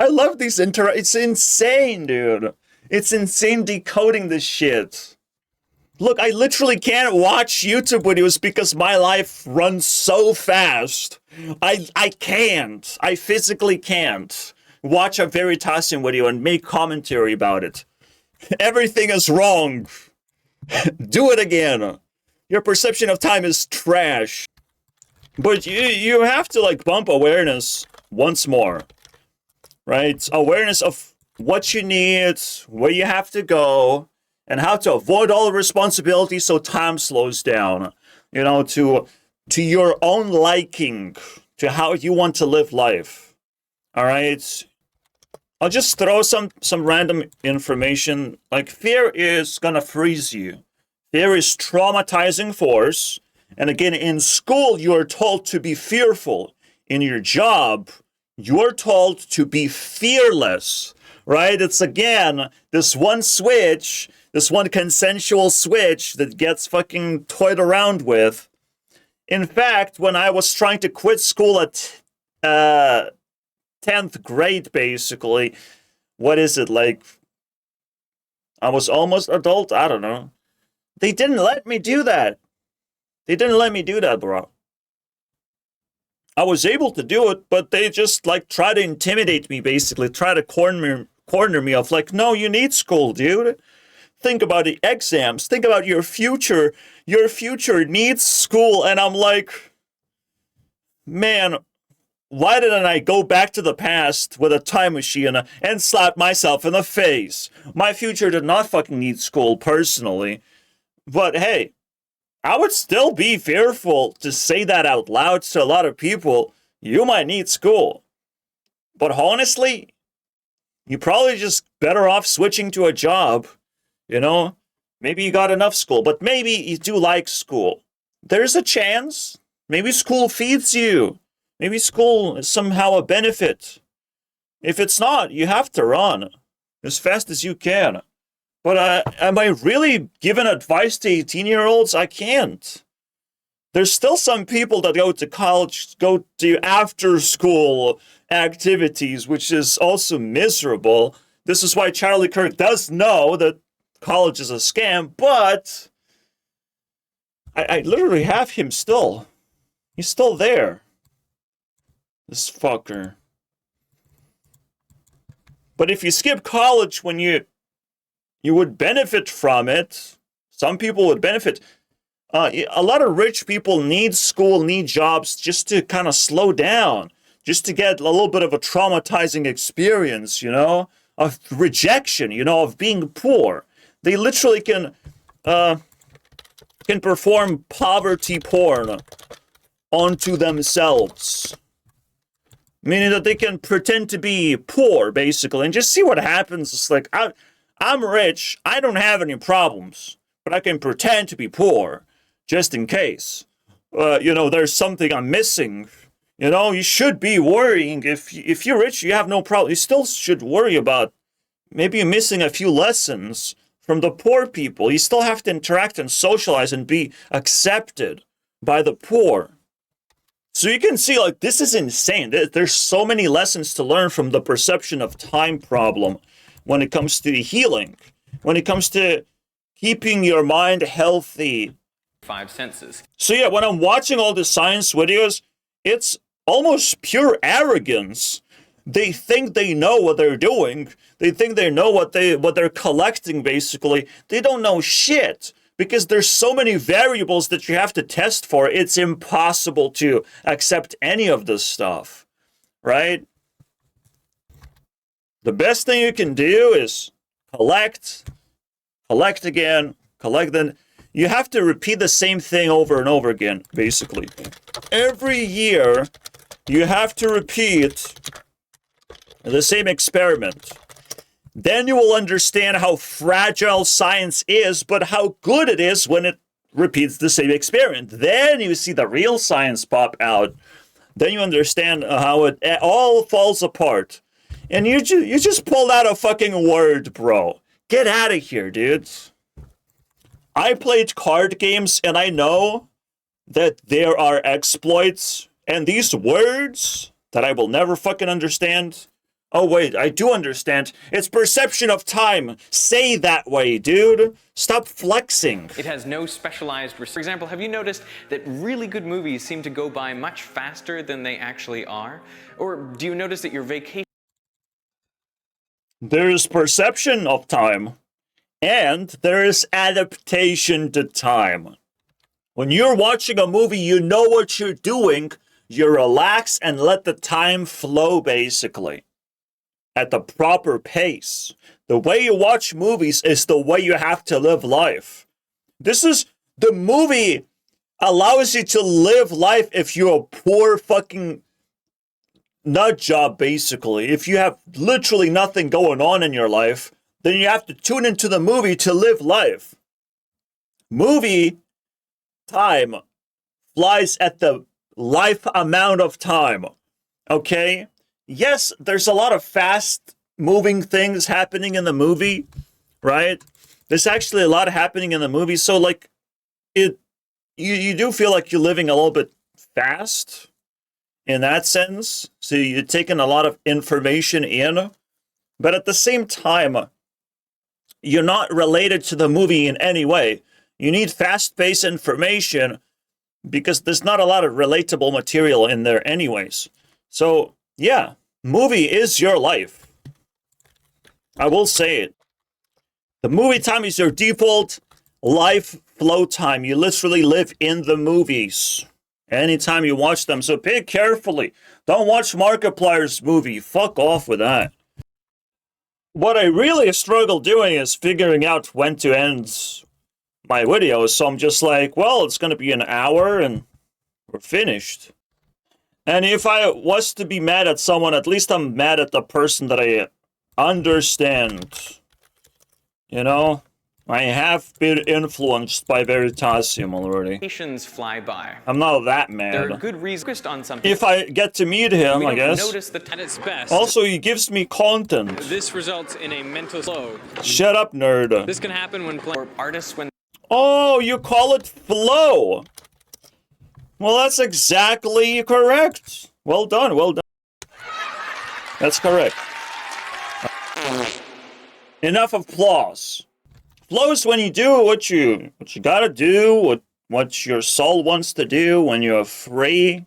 S1: I love these it's insane, dude. It's insane decoding this shit. Look, I literally can't watch YouTube videos because my life runs so fast. I can't. I physically can't watch a Veritasium video and make commentary about it. Everything is wrong. Do it again. Your perception of time is trash. But you have to like bump awareness once more. Right? Awareness of what you need, where you have to go, and how to avoid all the responsibility so time slows down. You know, to your own liking, to how you want to live life. All right? I'll just throw some random information. Like, fear is gonna freeze you. Fear is traumatizing force. And again, in school, you're told to be fearful. In your job, you're told to be fearless, right? It's again, this one switch, this one consensual switch that gets fucking toyed around with. In fact, when I was trying to quit school at 10th grade, basically, what is it, like, I was almost adult? I don't know. They didn't let me do that. They didn't let me do that, bro. I was able to do it, but they just, like, try to intimidate me, basically. Try to corner me of, like, no, you need school, dude. Think about the exams. Think about your future. Your future needs school. And I'm like, man, why didn't I go back to the past with a time machine and slap myself in the face? My future did not fucking need school, personally. But hey, I would still be fearful to say that out loud to a lot of people. You might need school. But honestly, you're probably just better off switching to a job. You know, maybe you got enough school, but maybe you do like school. There's a chance. Maybe school feeds you. Maybe school is somehow a benefit. If it's not, you have to run as fast as you can. But am I really giving advice to 18-year-olds? I can't. There's still some people that go to college, go to after-school activities, which is also miserable. This is why Charlie Kirk does know that college is a scam, but I literally have him still. He's still there. This fucker. But if you skip college when you would benefit from it, some people would benefit. A lot of rich people need school, need jobs just to kind of slow down, just to get a little bit of a traumatizing experience, you know, of rejection, you know, of being poor. They literally can perform poverty porn onto themselves. Meaning that they can pretend to be poor, basically, and just see what happens. It's like, I'm rich, I don't have any problems, but I can pretend to be poor, just in case. You know, there's something I'm missing. You know, you should be worrying. If you're rich, you have no problem. You still should worry about maybe you're missing a few lessons from the poor people. You still have to interact and socialize and be accepted by the poor. So you can see, like, this is insane. There's so many lessons to learn from the perception of time problem when it comes to healing, when it comes to keeping your mind healthy.
S3: 5 senses.
S1: So yeah, when I'm watching all the science videos, it's almost pure arrogance. They think they know what they're doing. They think they know what they're collecting, basically. They don't know shit. Because there's so many variables that you have to test for, it's impossible to accept any of this stuff. Right? The best thing you can do is collect again, collect then. You have to repeat the same thing over and over again, basically. Every year, you have to repeat the same experiment. Then you will understand how fragile science is, but how good it is when it repeats the same experiment. Then you see the real science pop out. Then you understand how it all falls apart. And you just pulled out a fucking word, bro. Get out of here, dude. I played card games, and I know that there are exploits, and these words that I will never fucking understand. Oh, wait, I do understand. It's perception of time. Say that way, dude. Stop flexing.
S3: It has no specialized... For example, have you noticed that really good movies seem to go by much faster than they actually are? Or do you notice that your vacation...
S1: There's perception of time, and there is adaptation to time. When you're watching a movie, you know what you're doing. You relax and let the time flow, basically. At the proper pace. The way you watch movies is the way you have to live life. The movie allows you to live life if you're a poor fucking nut job, basically. If you have literally nothing going on in your life, then you have to tune into the movie to live life. Movie time flies at the life amount of time. Okay? Yes, there's a lot of fast-moving things happening in the movie, right? There's actually a lot happening in the movie, so, like, you do feel like you're living a little bit fast in that sense. So you're taking a lot of information in, but at the same time, you're not related to the movie in any way. You need fast-paced information because there's not a lot of relatable material in there anyways. So, yeah, movie is your life. I will say it. The movie time is your default life flow time. You literally live in the movies anytime you watch them. So pick carefully. Don't watch Markiplier's movie. Fuck off with that. What I really struggle doing is figuring out when to end my videos. So I'm just like, well, it's going to be an hour and we're finished. And if I was to be mad at someone, at least I'm mad at the person that I understand. You know? I have been influenced by Veritasium already.
S3: Vacations fly by.
S1: I'm not that mad.
S3: There are good reasons on something.
S1: If I get to meet him, I guess.
S3: Notice that at its best.
S1: Also, he gives me content.
S3: This results in a mental flow.
S1: Shut up, nerd.
S3: This can happen when playing artists when.
S1: Oh, you call it flow. Well, that's exactly correct. Well done, well done. That's correct. Enough of applause. Flow is when you do what you gotta do, what your soul wants to do, when you're free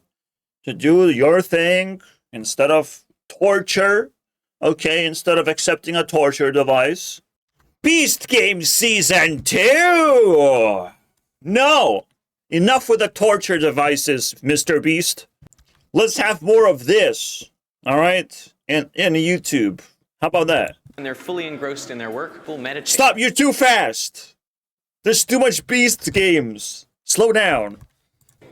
S1: to do your thing instead of torture. Okay, instead of accepting a torture device. Beast Game Season 2! No! Enough with the torture devices, Mr. Beast. Let's have more of this. Alright? In YouTube. How about that?
S3: When they're fully engrossed in their work, will meditate.
S1: Stop, you're too fast! There's too much Beast games. Slow down.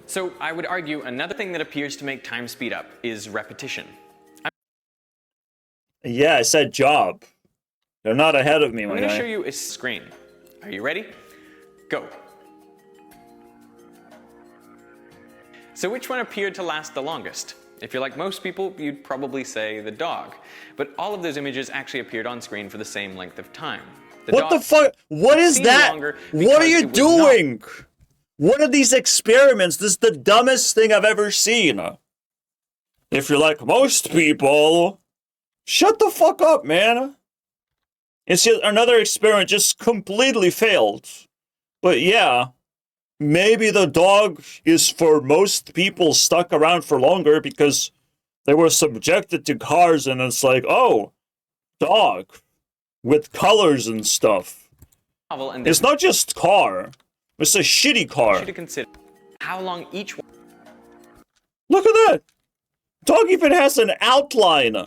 S3: So I would argue another thing that appears to make time speed up is repetition.
S1: Yeah, I said job. You're not ahead of me, my
S3: I'm going to
S1: guy.
S3: show you a screen. Are you ready? Go. So which one appeared to last the longest? If you're like most people, you'd probably say the dog. But all of those images actually appeared on screen for the same length of time.
S1: What the fuck? What is that? What are you doing? What are these experiments? This is the dumbest thing I've ever seen. If you're like most people, shut the fuck up, man. It's yet another experiment just completely failed. But yeah, maybe the dog is for most people stuck around for longer because they were subjected to cars and it's like, oh, dog with colors and stuff.
S3: And
S1: it's not just car. It's a shitty car.
S3: To consider how long each one.
S1: Look at that. Dog even has an outline.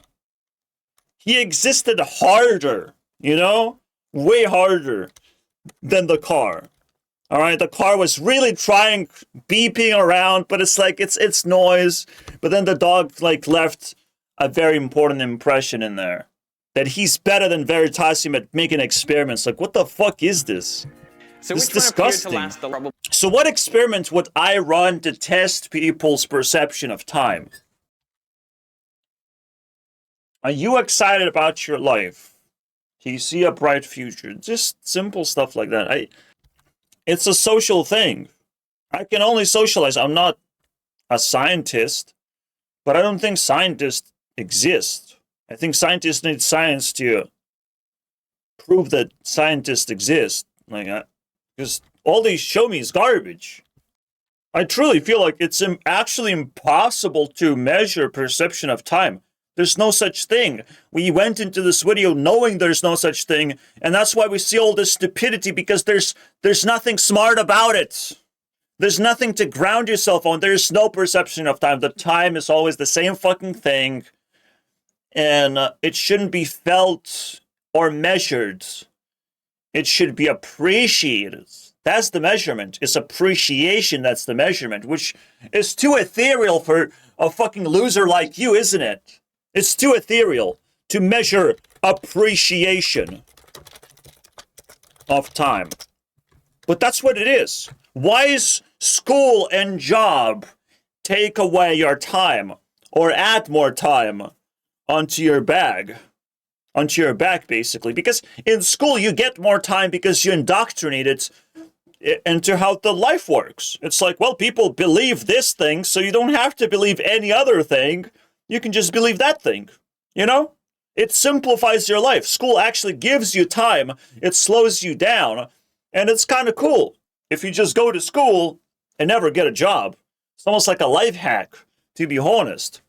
S1: He existed harder, you know? Way harder than the car. All right, the car was really trying, beeping around, but it's like, it's noise. But then the dog, like, left a very important impression in there. That he's better than Veritasium at making experiments. Like, what the fuck is this?
S3: So
S1: it's disgusting. So what experiment would I run to test people's perception of time? Are you excited about your life? Do you see a bright future? Just simple stuff like that. It's a social thing. I can only socialize. I'm not a scientist, but I don't think scientists exist. I think scientists need science to prove that scientists exist. Because all they show me is garbage. I truly feel like it's actually impossible to measure perception of time. There's no such thing. We went into this video knowing there's no such thing, and that's why we see all this stupidity, because there's nothing smart about it. There's nothing to ground yourself on. There's no perception of time. The time is always the same fucking thing, and it shouldn't be felt or measured. It should be appreciated. That's the measurement. It's appreciation that's the measurement, which is too ethereal for a fucking loser like you, isn't it? It's too ethereal to measure appreciation of time. But that's what it is. Why is school and job take away your time or add more time onto your bag? Onto your back, basically. Because in school, you get more time because you indoctrinate it into how the life works. It's like, well, people believe this thing, so you don't have to believe any other thing. You can just believe that thing, you know? It simplifies your life. School actually gives you time. It slows you down. And it's kind of cool. If you just go to school and never get a job, it's almost like a life hack, to be honest.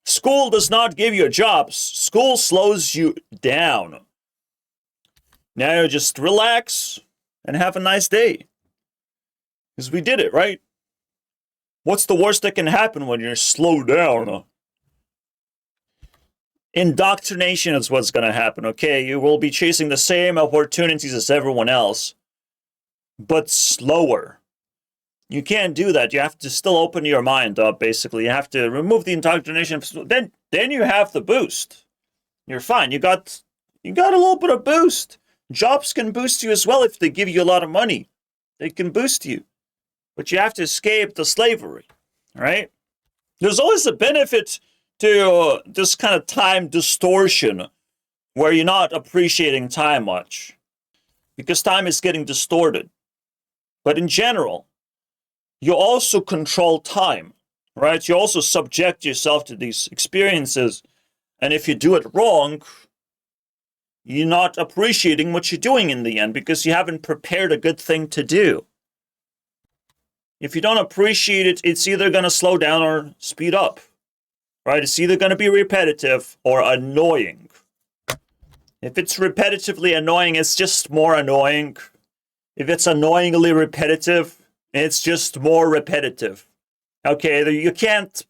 S1: School does not give you a job. School slows you down. Now you just relax and have a nice day. Because we did it, right? What's the worst that can happen when you're slowed down? Indoctrination is what's going to happen, okay? You will be chasing the same opportunities as everyone else, but slower. You can't do that. You have to still open your mind up, basically. You have to remove the indoctrination. Then you have the boost. You're fine. You got a little bit of boost. Jobs can boost you as well if they give you a lot of money. They can boost you. But you have to escape the slavery, right? There's always a benefit to this kind of time distortion where you're not appreciating time much because time is getting distorted. But in general, you also control time, right? You also subject yourself to these experiences. And if you do it wrong, you're not appreciating what you're doing in the end because you haven't prepared a good thing to do. If you don't appreciate it, it's either going to slow down or speed up. Right? It's either going to be repetitive or annoying. If it's repetitively annoying, it's just more annoying. If it's annoyingly repetitive, it's just more repetitive. Okay, you can't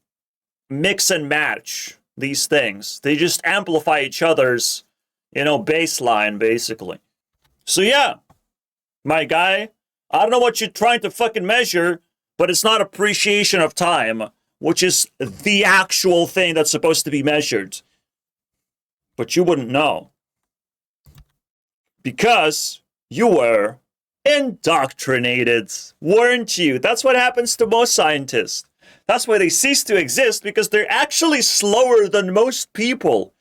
S1: mix and match these things. They just amplify each other's, baseline, basically. So yeah, my guy, I don't know what you're trying to fucking measure, but it's not appreciation of time, which is the actual thing that's supposed to be measured. But you wouldn't know. Because you were indoctrinated, weren't you? That's what happens to most scientists. That's why they cease to exist, because they're actually slower than most people.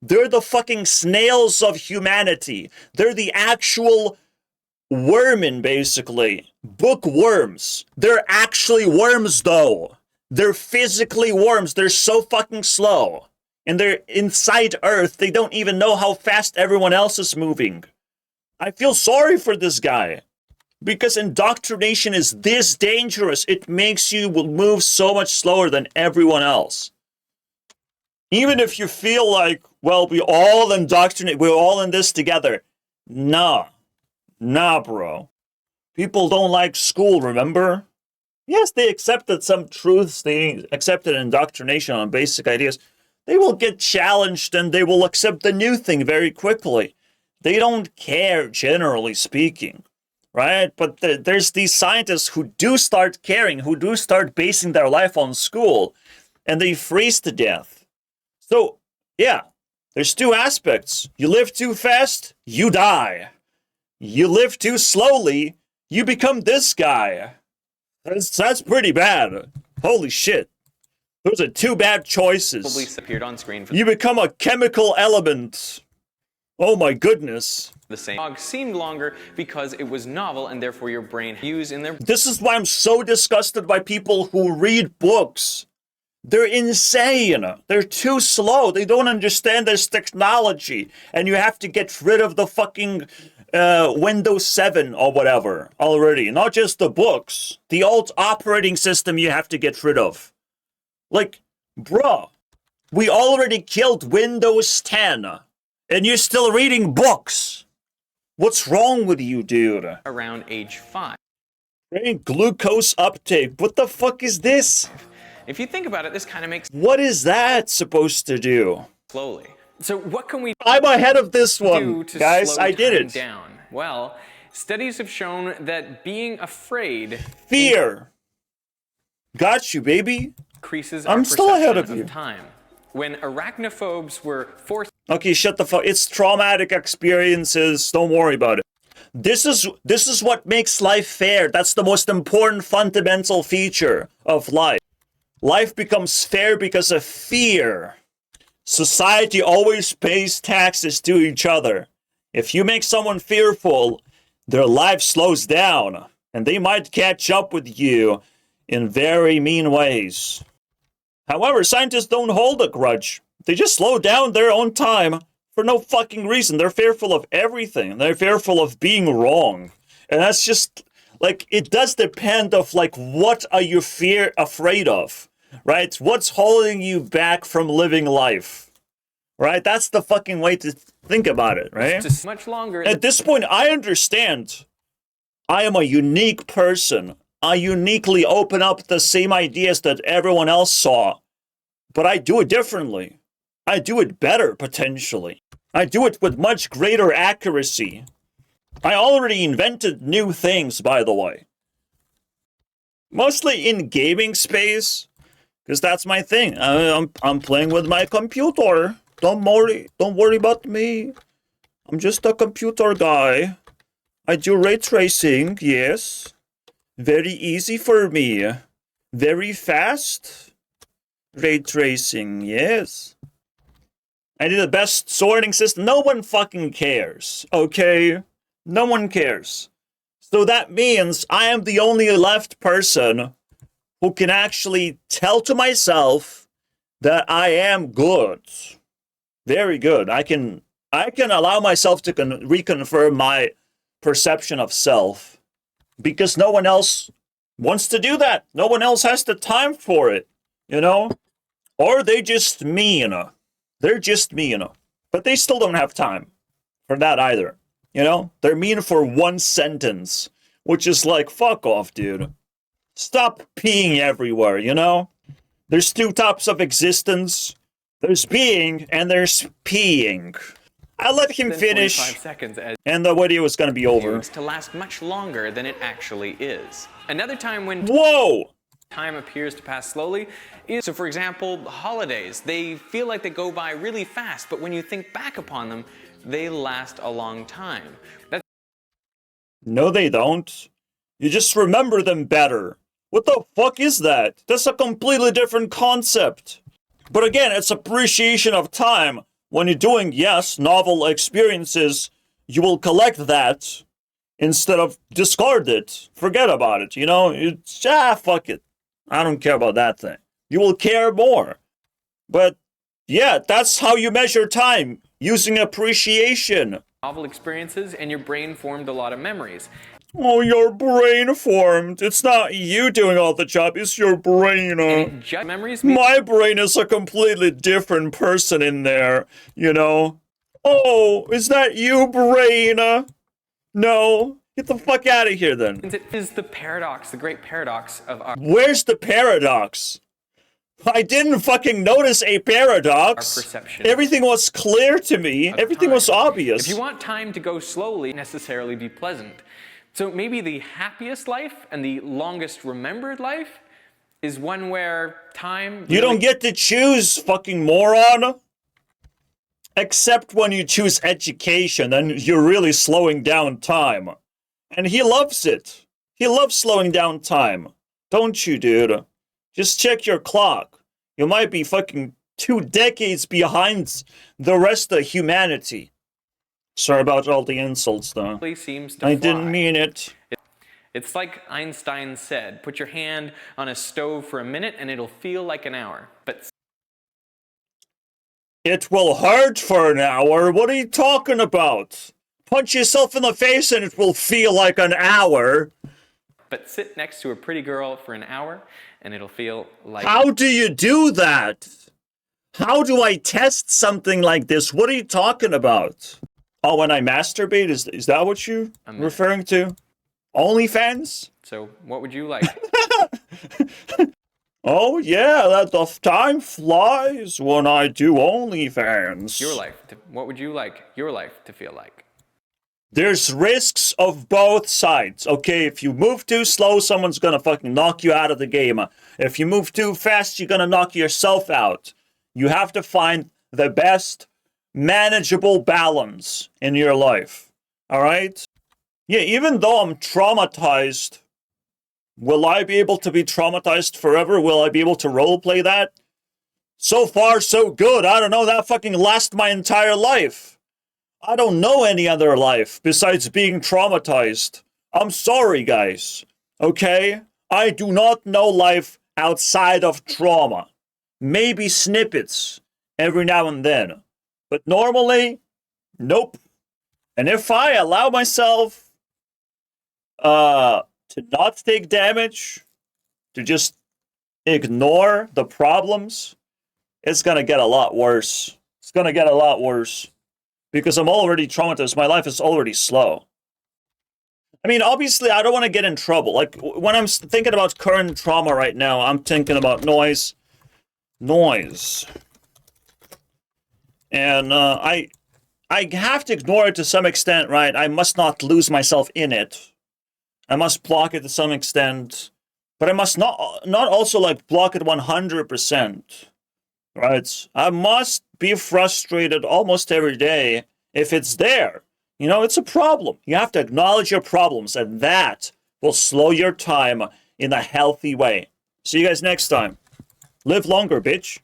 S1: They're the fucking snails of humanity. They're the actual wormin, basically. Bookworms. They're actually worms, though. They're physically worms. They're so fucking slow. And they're inside Earth. They don't even know how fast everyone else is moving. I feel sorry for this guy. Because indoctrination is this dangerous. It makes you move so much slower than everyone else. Even if you feel like, well, we all indoctrinate, we're all in this together. Nah, bro. People don't like school, remember? Yes, they accepted some truths. They accepted indoctrination on basic ideas. They will get challenged and they will accept the new thing very quickly. They don't care, generally speaking. Right? But there's these scientists who do start caring, who do start basing their life on school, and they freeze to death. So, yeah, there's two aspects. You live too fast, you die. You live too slowly, you become this guy. That's pretty bad. Holy shit. Those are two bad choices.
S3: Probably appeared on screen for
S1: you become a chemical element. Oh my goodness.
S3: the same. Dog seemed longer because it was novel and therefore your brain used in their.
S1: This is why I'm so disgusted by people who read books. They're insane. They're too slow. They don't understand this technology. And you have to get rid of the fucking Windows 7 or whatever already. Not just the books. The old operating system you have to get rid of. Like, bruh, we already killed Windows 10. And you're still reading books. What's wrong with you, dude?
S3: Around age 5.
S1: Glucose uptake. What the fuck is this?
S3: If you think about it, this kind of makes
S1: What is that supposed to do?
S3: slowly. So what can we
S1: I'm ahead of this
S3: do
S1: one,
S3: to
S1: guys.
S3: slow
S1: I did
S3: time
S1: it.
S3: down? Well, studies have shown that being afraid
S1: Fear. Got you, baby.
S3: increases
S1: I'm
S3: our
S1: still ahead
S3: perception
S1: of you.
S3: time. When arachnophobes were forced
S1: Okay, shut the fuck. It's traumatic experiences. Don't worry about it. This is what makes life fair. That's the most important fundamental feature of life. Life becomes fair because of fear. Society always pays taxes to each other. If you make someone fearful, their life slows down, and they might catch up with you in very mean ways. However, scientists don't hold a grudge. They just slow down their own time for no fucking reason. They're fearful of everything. They're fearful of being wrong. And that's just, like, it does depend of, like, what are you afraid of? Right? What's holding you back from living life? Right? That's the fucking way to think about it, right?
S3: to much longer.
S1: At this point, I understand. I am a unique person. I uniquely open up the same ideas that everyone else saw. But I do it differently. I do it better, potentially. I do it with much greater accuracy. I already invented new things, by the way. Mostly in gaming space. Because that's my thing. I'm playing with my computer. Don't worry about me. I'm just a computer guy. I do ray tracing, yes. Very easy for me. Very fast. Ray tracing, yes. I did the best sorting system. No one fucking cares, okay? No one cares. So that means I am the only left person who can actually tell to myself that I am good. Very good. I can allow myself to reconfirm my perception of self. Because no one else wants to do that. No one else has the time for it, you know? Or they just mean. They're just mean. But they still don't have time for that either, you know? They're mean for one sentence, which is like, fuck off, dude. Stop peeing everywhere, you know? There's two types of existence. There's being and there's peeing. I let him finish,
S3: 45 seconds as
S1: and the video is gonna be over.
S3: to last much longer than it actually is. Another time when
S1: Whoa!
S3: time appears to pass slowly is, so for example, holidays. They feel like they go by really fast, but when you think back upon them, they last a long time. That's
S1: No, they don't. You just remember them better. What the fuck is that? That's a completely different concept. But again, it's appreciation of time. When you're doing, yes, novel experiences, you will collect that instead of discard it. Forget about it, you know? It's, fuck it. I don't care about that thing. You will care more. But Yeah, that's how you measure time, using appreciation.
S3: Novel experiences, and your brain formed a lot of memories.
S1: Oh, your brain formed. It's not you doing all the job, it's your brain.
S3: Memories
S1: My brain is a completely different person in there, you know? Oh, is that you, brain? No. Get the fuck out of here, then.
S3: it is the paradox, the great paradox of our
S1: Where's the paradox? I didn't fucking notice a paradox.
S3: perception.
S1: Everything was clear to me. Everything
S3: time.
S1: was obvious.
S3: If you want time to go slowly, necessarily be pleasant. So maybe the happiest life and the longest remembered life is one where time...
S1: You don't get to choose, fucking moron. Except when you choose education, then you're really slowing down time. And he loves it. He loves slowing down time. Don't you, dude? Just check your clock. You might be fucking 2 decades behind the rest of humanity. Sorry about all the insults, though.
S3: seems to
S1: I
S3: fly.
S1: didn't mean it.
S3: It's like Einstein said, put your hand on a stove for a minute and it'll feel like an hour. But
S1: It will hurt for an hour. What are you talking about? Punch yourself in the face and it will feel like an hour.
S3: sit next to a pretty girl for an hour and it'll feel like...
S1: How do you do that? How do I test something like this? What are you talking about? Oh, when I masturbate? Is that what you're referring to? OnlyFans?
S3: So, what would you like?
S1: Oh, yeah, that the time flies when I do OnlyFans.
S3: Your life. What would you like your life to feel like?
S1: There's risks of both sides, okay? If you move too slow, someone's gonna fucking knock you out of the game. If you move too fast, you're gonna knock yourself out. You have to find the best manageable balance in your life, all right? Yeah, even though I'm traumatized, will I be able to be traumatized forever? Will I be able to roleplay that? So far, so good. I don't know, that fucking lasts my entire life. I don't know any other life besides being traumatized. I'm sorry, guys. Okay? I do not know life outside of trauma. Maybe snippets every now and then. But normally, nope. And if I allow myself to not take damage, to just ignore the problems, it's gonna get a lot worse. It's gonna get a lot worse. Because I'm already traumatized. My life is already slow. I mean, obviously, I don't want to get in trouble. Like, when I'm thinking about current trauma right now, I'm thinking about noise. Noise. And I have to ignore it to some extent, right? I must not lose myself in it. I must block it to some extent. But I must not also, like, block it 100%. Right? I must be frustrated almost every day if it's there. You know, it's a problem. You have to acknowledge your problems, and that will slow your time in a healthy way. See you guys next time. Live longer, bitch.